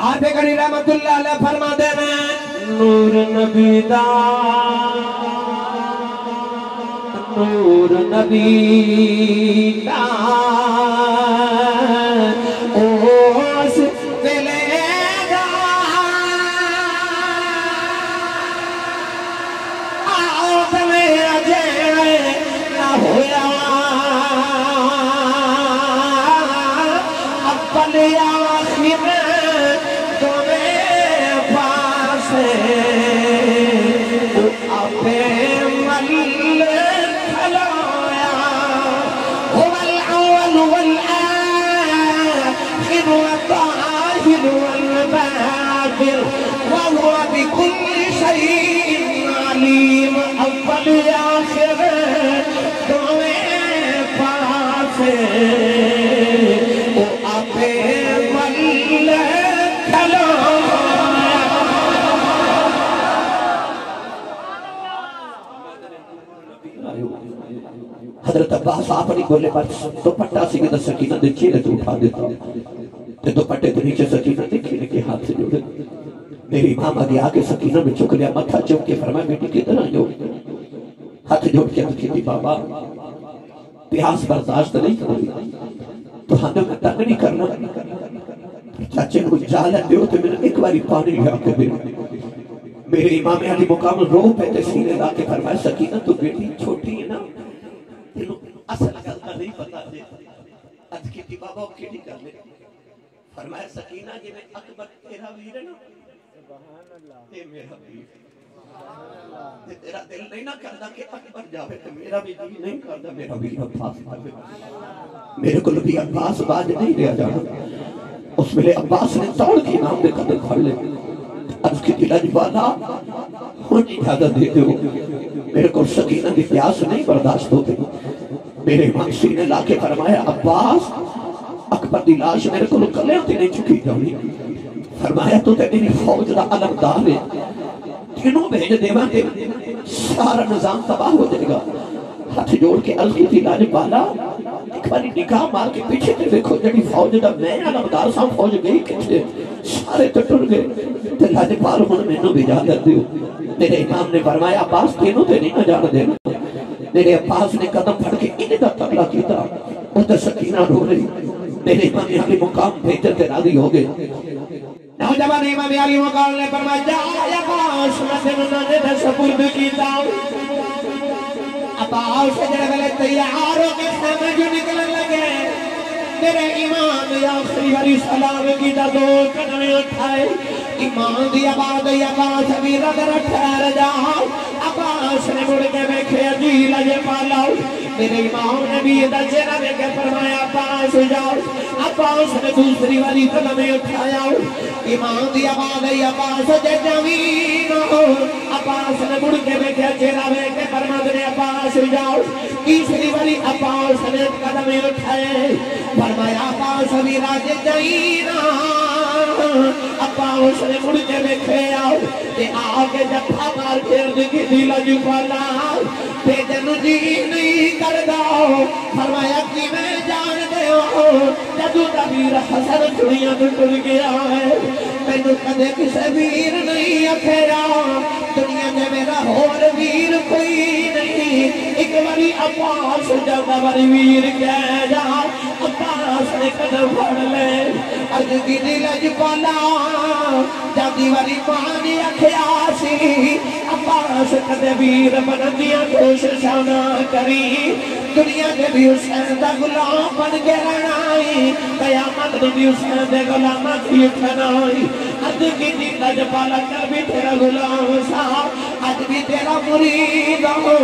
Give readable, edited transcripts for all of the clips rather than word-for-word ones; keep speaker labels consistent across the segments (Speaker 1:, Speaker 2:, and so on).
Speaker 1: آتے کری رحمت اللہ علیہ فرما دینا نور نبی دا نور نبی دا اوس دلے دا آت میں اجے نہ ہویا اپل آخر تمہیں پاسے اپے مل کھلویا هو الأول والآخر والظاهر والباطن وهو بكل شيء عليم اول آخر تمہیں پاسے اپے مل حضرت عباس اپنی گولے پر دوپٹہ سیدہ سکینہ دے چیلے تو اٹھا دیتا تے دوپٹے دے نیچے سکینہ دے کھیلے کے ہاتھ سے جوڑے میری امام آگے آگے سکینہ میں چک لیا متھا چک کے فرمایا بیٹی کدھر آئیو ہاتھ جوڑ کے کہتی بابا پیاس برداشت نہیں کرنی تو ہمیں میں تنگ نہیں کرنا چاچے کو جالا دیو تو میں نے ایک باری پانی لیا کے دے میرے امام علی مقام رو پہتے سینے لا کے فرمایا سکینہ تو بیٹی چھوٹی ہے نا اصل گلتا نہیں پتا دے اد کی بابا کیڑی کر لے فرمایا سکینہ جی میں اکبر تیرا ویر ہے نا اے میرا ویر تیرا دل نہیں نہ کردا کہ اکبر جاوے تو میرا بھی دل نہیں کردا میرا ویر عباس جاوے میرے کو بھی عباس باج نہیں لیا جانا اس ملے عباس نے توڑ کی نام دے قدر کھڑ لے اب کی دلج والا ہونی اجازت دے دو میرے کو سکینہ کی پیاس نہیں برداشت ہوتے میرے امام سینے لا کے فرمایا عباس اکبر دی لاش میرے کو کلے ہوتی نہیں چکی جاؤنی فرمایا تو تے میری فوج دا علمدار ہے تینوں بھیج دیوان دے سارا نظام تباہ ہو جائے گا ہاتھ جوڑ کے الگی دی لانے والا ایک باری نگاہ مار کے پیچھے تے دیکھو جڑی فوج دا میں علمدار سام فوج گئی کچھے سارے تٹر گئے تے لانے پار ہونے میں نو بھی جاگر دیو میرے امام نے فرمایا عباس تینوں تے نہیں نہ جان دینا میرے عباس نے قدم پھڑ کے انہیں دا تقلا کیتا وہ تا سکینہ رو رہی میرے امام علی مقام بھیجر تے راضی ہو گئے نوجوان امام علی مقام نے فرمایا جا عباس میں تینوں نے دا سپرد کیتا عباس جڑے والے تیار ہو کے خیمے جو نکلن لگے میرے امام آخری والی سلام کی دا دو قدمیں اٹھائے امام دی آباد عباس ابھی رگر ٹھہر جاؤ عباس نے مڑ کے بیکھے عجیل اجے پالاؤ میرے امام نے بھی یہ چہرہ دے کے فرمایا عباس جاؤ عباس نے دوسری والی قدمیں اٹھایا امام دی آباد عباس جے جمین ہو عباس نے مڑ کے بیکھے چہرہ دے کے فرمایا عباس جاؤ تیسری والی عباس نے قدمیں اٹھائے فرمایا عباس ابھی راج جمین عباس نے مڑ کے بیکھے آؤ تے آگے جفا مار پھر کی دل جفالا تے جن جی نہیں کر داؤ فرمایا کی میں جان دے ہو جدو دا ویر حسن دنیا تو ٹر گیا ہے میں نے کدے کسے ویر نہیں اکھیا دنیا میں میرا اور ویر کوئی نہیں ایک باری عباس جانا باری ویر کہہ جا عباس نے قدم پھڑ لے ارج کی دل جپالا جاتی والی پانی اکھیا سی عباس کدے ویر بندیاں کوششاں نہ کری دنیا کے بھی حسین دا غلام بن کے رہنائی قیامت بھی حسین دے غلامہ کی اٹھنائی ارج کی دل جپالا کر بھی تیرا غلام صاحب آج بھی تیرا مرید ہو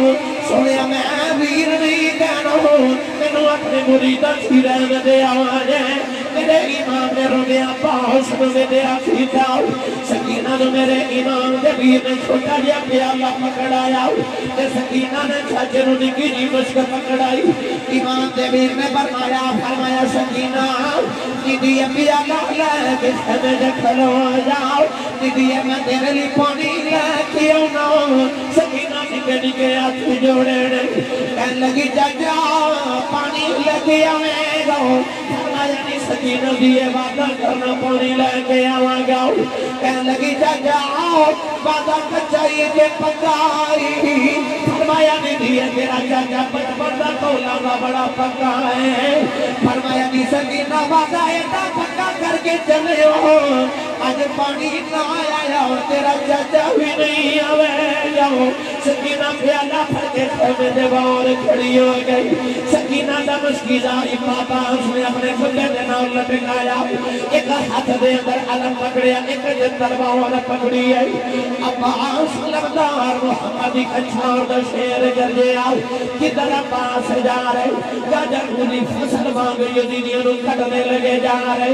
Speaker 1: سویا میں ویر نہیں کہنا ہو مینوں اپنے مریدہ کی رہن دے آوازیں میرے امام نے رونے عباس نے میرے آخری جاؤ سکینہ نے میرے امام دے ویر نے چھوٹا جا پیالہ پکڑایا تے سکینہ نے چھاچے نو نکی جی مشک پکڑائی امام دے ویر نے فرمایا سکینہ نیدیے پیالہ لے کے خیمے جے کھلو جاؤ نیدیے میں تیرے لی پانی لے کے آنا سکینہ نکے نکے ہاتھ جوڑے کہنے لگی جا پانی پانی لے کے آئے گا فرمایا نہیں سکینہ دیئے وعدہ کرنا پانی لے کے آئے گا کہنے لگی چچا وعدہ کچائی کے پکائی فرمایا نہیں دیئے تیرا چچا بچپن دا تولا دا بڑا پکا ہے فرمایا نہیں سکینہ وعدہ ایتا پکا کر کے چلے ہو آج پانی نہ آیا اور تیرا چچا بھی نہیں آوے جاؤ سکینہ پیالہ پھر کے خیمے دے باور کھڑی ہو گئی سکینہ دا مسکیزاری پاپا اس نے اپنے کھلے دینا اور لٹکایا ایک ہاتھ دے اندر علم پکڑیا ایک جندر باور پکڑی ہے عباس لبدار محمدی کچھار دا شیر گرجے آؤ کدھر عباس جا رہے جاجر انہی فصل مانگ یزیدیوں نو کٹنے لگے جا رہے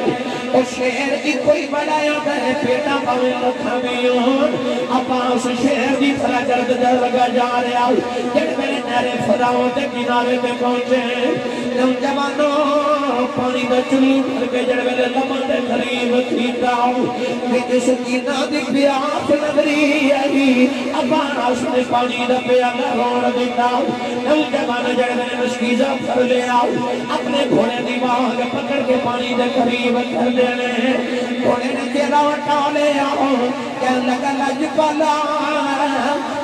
Speaker 1: اور شیر کی کوئی بڑھایا دے پیٹا پاوے لکھا بیون عباس شیر دی طرح جرد جرد لگا جا رہے آؤ جڑ میرے نیرے فراؤں دے کنارے میں پہنچے نوجوانوں پانی دا چلو کر کے جڑ میرے لمن دے قریب کھیتا ہوں کہ سکینہ دی پیاس نظری آئی عباس نے پانی دا پیالہ روڑ دیتا ہوں نوجوانوں جڑ میرے مشکیزہ پھر لے آؤ اپنے گھوڑے دی واگ پکڑ کے پانی دے قریب کر لے لے گھوڑے نے تیرا وٹا لے آؤ کہنے لگا لج پالا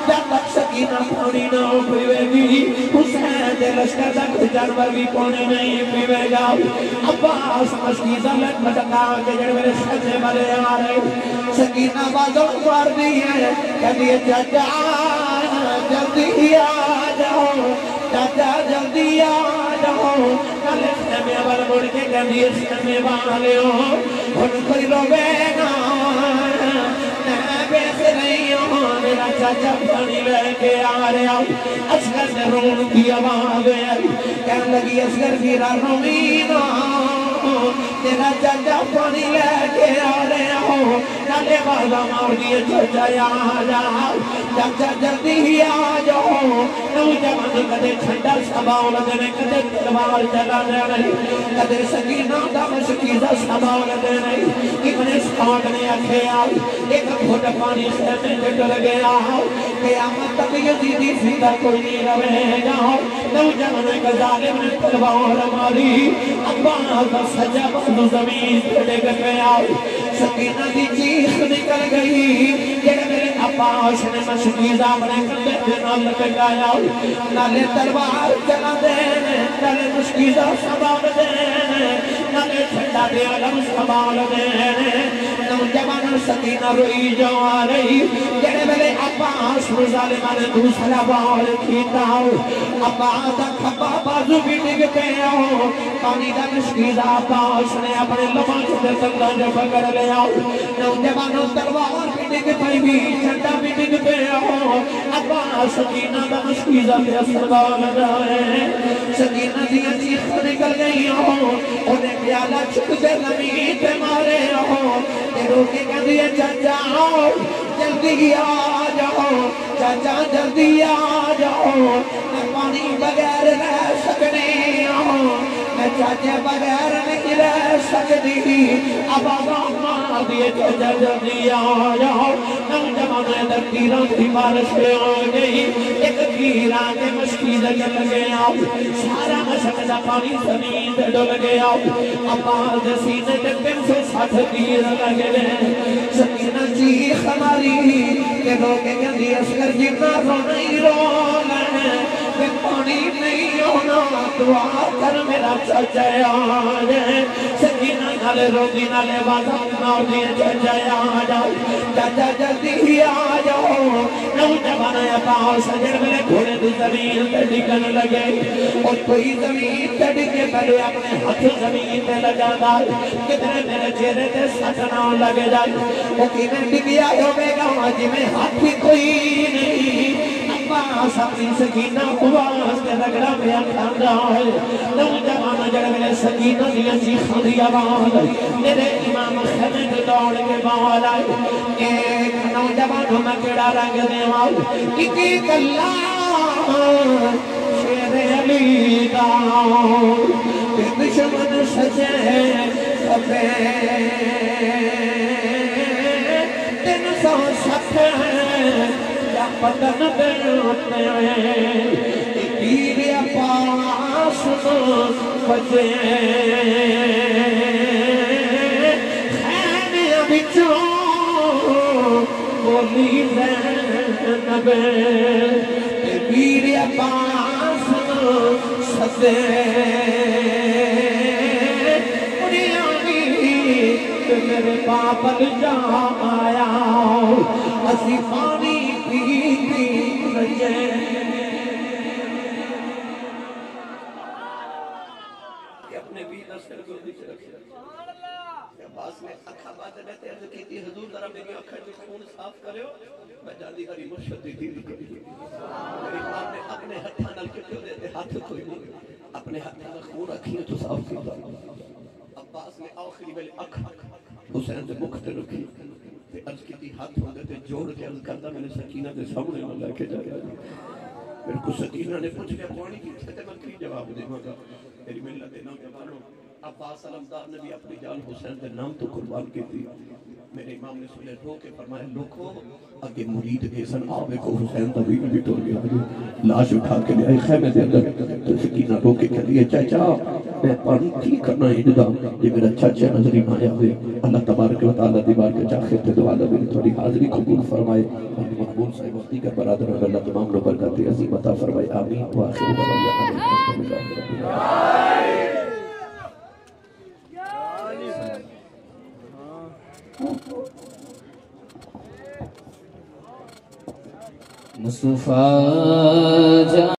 Speaker 1: جب تک سکینہ پانی نہ پیوے گی حسین دے لشکر تک جانور بھی پانی نہیں پیوے گا عباس مشکیزہ لٹ مٹکا کے جڑ میرے خیمے والے آ رہے سکینہ بازوں مار دی ہے کہتی ہے چاچا جلدی آ جاؤ چاچا جلدی آ جاؤ کل خیمے والے مڑ کے کہتی ہے خیمے والے ہو ان کوئی روے نا میرا چاچا پانی لے کے آ رہے آؤ اصغر نے رون کی آواز ہے کہنے لگی اصغر کی روینا تیرا چاچا پانی لے کے آ رہے آؤ نالے بازا مار دیے چاچا آ جاؤ چاچا جلدی ہی آ جاؤ نوجوان کدے چھنڈا سباؤ لگنے کدے تلوار چلا دینے کدے سکینہ دا مشکیزہ سباؤ لگنے ابن اسحاق نے آکھے آؤ ایک گھوٹ پانی خیمے میں ڈل گیا قیامت تک یزیدی زندہ کوئی نہیں رہے گا نوجوان کا ظالم نے تلوار ماری عباس سجا بندو زمین پہ ڈگ گیا سکینہ دی چیخ نکل گئی جڑے میرے عباس نے مشکیزہ اپنے کندھے پہ نہ لٹکایا نالے تلوار چلا دینے نالے مشکیزہ سنبھال دینے نالے چھنڈا دے علم سنبھال دینے نوجوان سکینہ روئی جو آ رہی جڑے میرے عباس ظالمہ نے دوسرا بال کھیتا عباس کھپا بازو بھی ڈگ پیا پانی دا مشکیزہ عباس نے اپنے لبان سے سنگا جو پکڑ لیا نوجوانوں تلوار بھی ڈگ پئی بھی چھنڈا بھی ڈگ پیا عباس سکینہ دا مشکیزہ پہ سنبھال رہے سکینہ دیا چیخ نکل گئی انہیں پیالہ چھک سے زمین پہ مارے روکے کہہ دیئے چاچا جلدی آ جاؤ چاچا جلدی آ جاؤ میں پانی بغیر رہ سکنے میں چاچے بغیر نہیں رہ سکتی اب آزام مار دیئے چاچا جلدی آ جاؤ نوجوان ادھر تیروں کی بارش پہ آ گئی ایک تیران کے مشکیزہ جل گیا سارا مشکزہ پانی زمین سے ڈل گیا عباس سینے کے 360 تیر لگے سکینہ چیخ ہماری کہ روکے گندی اصغر جتنا رونا ہی رونا ہے کہ پانی نہیں ہونا دعا کر میرا چاچا آ جائے سکینہ نالے روزی نالے بازار نار دیے چاچا آ جاؤ چاچا جلدی ہی آ جاؤ نوجوان عباس سجر میرے گھوڑے دی زمین تے ڈگن لگے اور کوئی زمین تے ڈگے پہلے اپنے ہاتھ زمین تے لگا دا کتنے میرے چہرے تے سٹنا لگے جائے وہ کی میں ڈگیا ہوئے گا جی میں ہاتھ ہی کوئی نہیں عباس اپنی سکینہ عباس کے رگڑا پہ کھاندا ہے نوجوان جڑ میرے سکینہ دیا چیخاں دی آواز میرے امام خیمے کے دوڑ کے بال آئے ایک نوجوان میں کیڑا رنگ دیواں ایک اللہ شیر علی دا دشمن سجے خبے 360 یا پتن دیتے ہیں تیر پاس بجے خیمے بچوں بولی زینب میرے پاس سدے میرے پاپل جا آیا اسی پانی پیتی رجے کہ اپنے بھی دستر کو نیچے رکھے عباس نے اکھا بات رہتے ہیں کہ تھی حضور ذرا میری اکھا جو خون صاف کرے ہو میں جاندی کری مرشد دی دیدی کری میری ماں نے اپنے ہتھاں نل کے کیوں دیتے ہاتھ کوئی نہیں اپنے ہتھاں نل خون رکھی تو صاف کی عباس نے آخری میں اکھا حسین سے مکھتے رکھی تے عرض کی تھی ہاتھ ہوں گے تے جوڑ کے عرض کرتا میں نے سکینہ دے سامنے میں لے کے جایا میرے کو سکینہ نے پوچھ لیا پانی کی تھے میں کی جواب دے گا میری ملت نام جوانوں عباس علمدار نے بھی اپنی جان حسین دے نام تو قربان کی تھی میرے امام نے سنے رو کے فرمایا لوگوں اگے مرید ایسن آوے کو حسین طویل بھی ٹور گیا لاش اٹھا کے لئے خیمے دے اندر تو سکینہ رو کے کہلیے چاچا میں پانی کی کرنا ہے جدا یہ میرا چاچا نظری نہ آیا ہوئے اللہ تبارک و تعالیٰ دیوار کے چاخر تے دعا لبی تھوڑی حاضری قبول فرمائے اور مقبول صاحب وقتی کا برادر اللہ تمام لوگ برکاتے عظیم عطا فرمائے آمین وآخر دعوانا
Speaker 2: مصطفیٰ